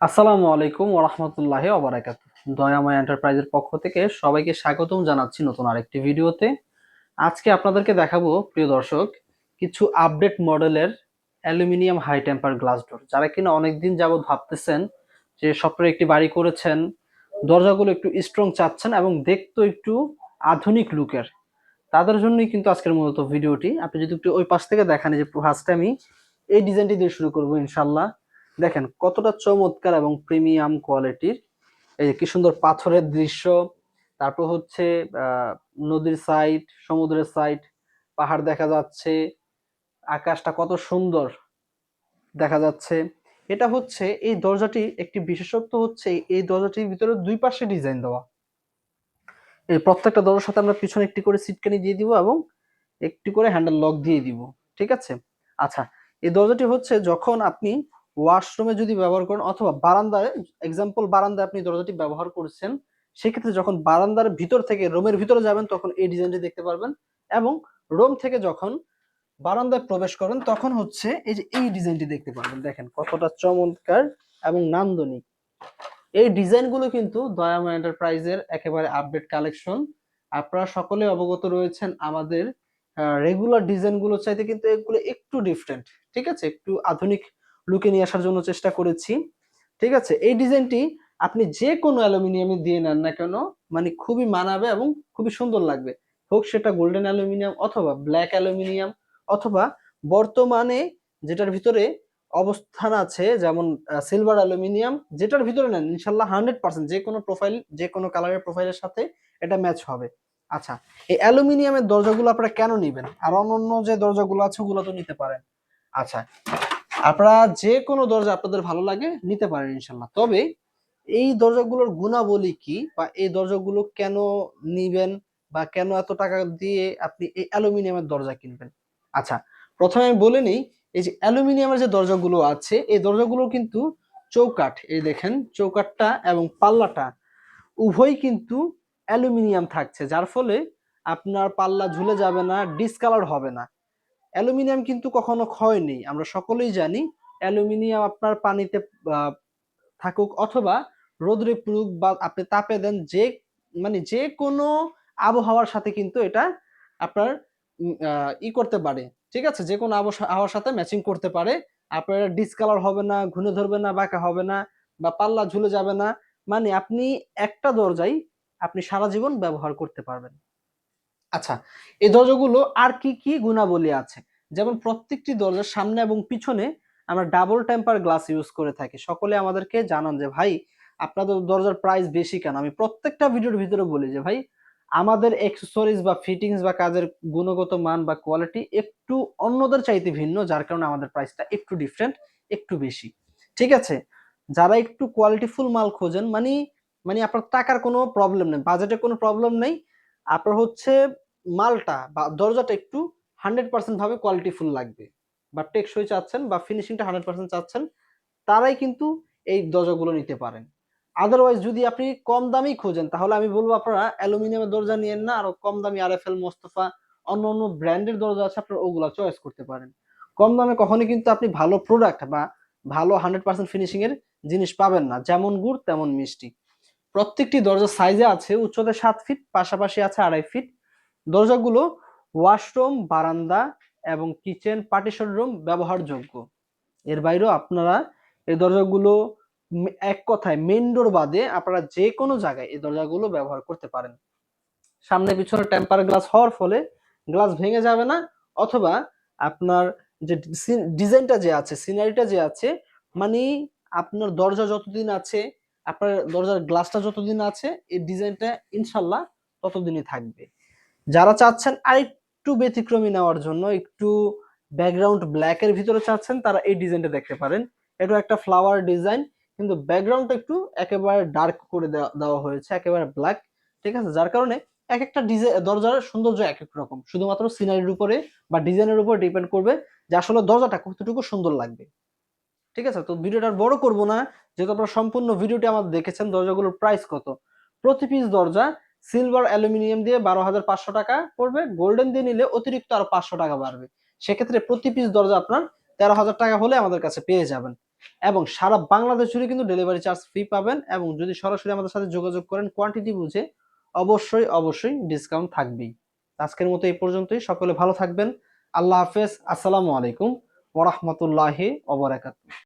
আসসালামু আলাইকুম ওয়া রাহমাতুল্লাহি ওয়া বারাকাতুহু। দয়াময় এন্টারপ্রাইজের পক্ষ থেকে সবাইকে স্বাগতম জানাচ্ছি নতুন আরেকটি ভিডিওতে। আজকে আপনাদেরকে দেখাবো প্রিয় দর্শক কিছু আপডেট মডেলের aluminium high temper glass door. যারা কিনা অনেকদিন যাবত ভাবতেছেন যে স্বপ্নের একটি বাড়ি করেছেন, দরজাগুলো একটু স্ট্রং চাচ্ছেন এবং দেখতেও একটু আধুনিক লুকের, তাদের জন্যই কিন্তু আজকের মূলত ভিডিওটি। আপনি যদি একটু ওই পাশ থেকে দেখান, যে ফার্স্টে আমি এই ডিজাইনটি দিয়ে শুরু করবো ইনশাল্লাহ। দেখেন কতটা চমৎকার এবং প্রিমিয়াম কোয়ালিটির। এই যে কি সুন্দর পাথরের দৃশ্য, তারপর হচ্ছে নদীর সাইড, সমুদ্রের সাইড, পাহাড় দেখা যাচ্ছে, আকাশটা কত সুন্দর দেখা যাচ্ছে। এটা হচ্ছে এই দরজাটির একটি বিশেষত্ব হচ্ছে এই দরজাটির ভিতরে দুই পাশে ডিজাইন দেওয়া। এই প্রত্যেকটা দরজার সাথে আমরা পিছনে একটি করে সিটকানি দিয়ে দিব এবং একটি করে হ্যান্ডেল লক দিয়ে দিব। ঠিক আছে? আচ্ছা, এই দরজাটি হচ্ছে যখন আপনি ওয়াশরুমে যদি ব্যবহার করেন অথবা বারান্দায়, এক্সাম্পল বারান্দায় আপনি দরজাটি ব্যবহার করছেন, সেক্ষেত্রে যখন বারান্দার ভিতর থেকে রুমের ভিতরে যাবেন তখন এই ডিজাইনটি দেখতে পারবেন, এবং রুম থেকে যখন বারান্দায় প্রবেশ করেন তখন হচ্ছে এই যে এই ডিজাইনটি দেখতে পারবেন। দেখেন কতটা চমৎকার এবং নান্দনিক। এই ডিজাইনগুলো কিন্তু দয়াময় এন্টারপ্রাইজের একেবারে আপডেট কালেকশন। আপনারা সকলে অবগত রয়েছেন আমাদের রেগুলার ডিজাইনগুলো চাইতে কিন্তু এগুলো একটু ডিফারেন্ট। ঠিক আছে, একটু আধুনিক লুকে নিয়ে আসার জন্য চেষ্টা করেছি। ঠিক আছে, এই ডিজাইনটি আপনি যে কোনো অ্যালুমিনিয়ামে দিয়ে নেন না কেন, মানে খুবই মানাবে এবং খুবই সুন্দর লাগবে। হোক সেটা গোল্ডেন অ্যালুমিনিয়াম অথবা ব্ল্যাক অ্যালুমিনিয়াম, অথবা বর্তমানে যেটার ভিতরে অবস্থান আছে যেমন সিলভার অ্যালুমিনিয়াম, যেটার ভিতরে নেন ইনশাল্লাহ 100% যে কোনো প্রোফাইল, যে কোনো কালারের প্রোফাইলের সাথে এটা ম্যাচ হবে। আচ্ছা, এই অ্যালুমিনিয়ামের দরজাগুলো আপনারা কেন নিবেন? আর অন্যান্য যে দরজাগুলো আছে ওগুলো তো নিতে পারেন। আচ্ছা, আপনারা যে কোনো দরজা আপনাদের ভালো লাগে নিতে পারেন ইনশাল্লাহ। তবে এই দরজাগুলোর গুণাবলী কি, বা এই দরজাগুলো কেন নিবেন, বা কেন এত টাকা দিয়ে আপনি এই অ্যালুমিনিয়ামের দরজা কিনবেন? আচ্ছা, প্রথমে আমি বলে নিই, এই যে অ্যালুমিনিয়ামের যে দরজাগুলো আছে এই দরজাগুলো কিন্তু চৌকাঠ, এই দেখেন চৌকাঠটা এবং পাল্লাটা উভয়ই কিন্তু অ্যালুমিনিয়াম থাকছে, যার ফলে আপনার পাল্লা ঝুলে যাবে না, ডিসকালার হবে না। অ্যালুমিনিয়াম কিন্তু কখনো ক্ষয় নেই, আমরা সকলেই জানি। অ্যালুমিনিয়াম আপনার পানিতে থাকুক অথবা রোদে পুরুক বা আপনি তাপে দেন, যে মানে যে কোনো আবহাওয়ার সাথে কিন্তু এটা আপনার করতে পারে। ঠিক আছে, যে কোনো আবহাওয়ার সাথে ম্যাচিং করতে পারে। আপনার ডিসকালার হবে না, ঘুনে ধরবে না, বাঁকা হবে না, বা পাল্লা ঝুলে যাবে না। মানে আপনি একটা দরজাই আপনি সারা জীবন ব্যবহার করতে পারবেন। আচ্ছা, এই দরজাগুলো আর কি কি গুণাবলী আছে? যেমন প্রত্যেকটি দরজার সামনে এবং পিছনে আমরা ডাবল টেম্পার গ্লাস ইউজ করে থাকি। সকলে আমাদেরকে জানান যে ভাই আপনাদের দরজার প্রাইস বেশি কেন? আমি প্রত্যেকটা ভিডিওর ভিতরে বলি যে ভাই আমাদের অ্যাক্সেসরিজ বা ফিটিংস বা কাজের গুণগত মান বা কোয়ালিটি একটু অন্যদের চাইতে ভিন্ন, যার কারণে আমাদের প্রাইসটা একটু ডিফারেন্ট, একটু বেশি। ঠিক আছে, যারা একটু কোয়ালিটিফুল মাল খোঁজেন, মানে মানে আপনার টাকার কোনো প্রবলেম নেই, বাজেটে কোনো প্রবলেম নেই, আপনার হচ্ছে মালটা বা দরজাটা একটু 100% ভাবে কোয়ালিটিফুল লাগবে, বা টেকসই চাচ্ছেন বা ফিনিশিংটা 100% চাচ্ছেন, তারাই কিন্তু এই দরজাগুলো নিতে পারেন। আদারওয়াইজ যদি আপনি কম দামি খোঁজেন তাহলে আমি বলবো আপনারা অ্যালুমিনিয়ামের দরজা নিয়েন না, আরো কম দামি আরএফএল, মোস্তফা, অন্য অন্য ব্র্যান্ডের দরজা আছে, আপনারা ওগুলা চয়েস করতে পারেন। কম দামে কখনোই কিন্তু আপনি ভালো প্রোডাক্ট বা ভালো 100% ফিনিশিং এর জিনিস পাবেন না। যেমন গুড় তেমন মিষ্টি। প্রত্যেকটি দরজার সাইজে আছে উচ্চতা 7 ফিট, পাশাপাশি আছে 2.5 ফিট। দরজাগুলো ওয়াশরুম, বারান্দা এবং কিচেন, পার্টিশন রুম ব্যবহারযোগ্য। এর বাইরেও আপনারা এই দরজাগুলো এক কথায় মেইন ডোর বাদে আপনারা যে কোনো জায়গায় এই দরজাগুলো ব্যবহার করতে পারেন। সামনে পিছনে টেম্পার গ্লাস হওয়ার ফলে গ্লাস ভেঙে যাবে না, অথবা আপনার যে ডিজাইনটা যে আছে, সিনারিটা যে আছে, মানে আপনার দরজা যতদিন আছে, আপনার দরজার গ্লাসটা যতদিন আছে, এই ডিজাইনটা ইনশাল্লাহ ততদিনই থাকবে। যারা চাচ্ছেন আরেকটু ব্যতিক্রমী নেওয়ার জন্য, একটু ব্যাকগ্রাউন্ড ব্ল্যাক এর ভিতরে চাচ্ছেন, তারা এই ডিজাইনটা দেখতে পারেন। এটা একটা ফ্লাওয়ার ডিজাইন, কিন্তু ব্যাকগ্রাউন্ডটা একটু একেবারে ডার্ক করে দেওয়া হয়েছে, একেবারে ব্ল্যাক। ঠিক আছে, যার কারণে এক একটা ডিজাইন দরজার সৌন্দর্য এক এক রকম, শুধুমাত্র সিনারির উপরে বা ডিজাইনের উপর ডিপেন্ড করবে যে আসলে দরজাটা কতটুকু সুন্দর লাগবে। ঠিক আছে, তো ভিডিওটা আর বড় করব না, যেহেতু আপনারা সম্পূর্ণ ভিডিওটি আমাদের দেখেছেন। দরজাগুলোর প্রাইস কত? প্রতি পিস দরজা সিলভার অ্যালুমিনিয়াম দিয়ে 12,500 টাকা পড়বে, গোল্ডেন দিয়ে নিলে অতিরিক্ত আরো 500 টাকা বাড়বে। সেক্ষেত্রে প্রতি পিস দরজা আপনার 13,000 টাকা হলে আমাদের কাছে পেয়ে যাবেন। এবং সারা বাংলাদেশ জুড়ে কিন্তু ডেলিভারি চার্জ ফ্রি পাবেন। এবং যদি সরাসরি আমাদের সাথে যোগাযোগ করেন কোয়ান্টিটি বুঝে, অবশ্যই অবশ্যই ডিসকাউন্ট থাকবেই। আজকের মতো এই পর্যন্তই। সকলে ভালো থাকবেন। আল্লাহ হাফেজ। আসসালামু আলাইকুম ওয়া রাহমাতুল্লাহি ওয়া বারাকাতুহু।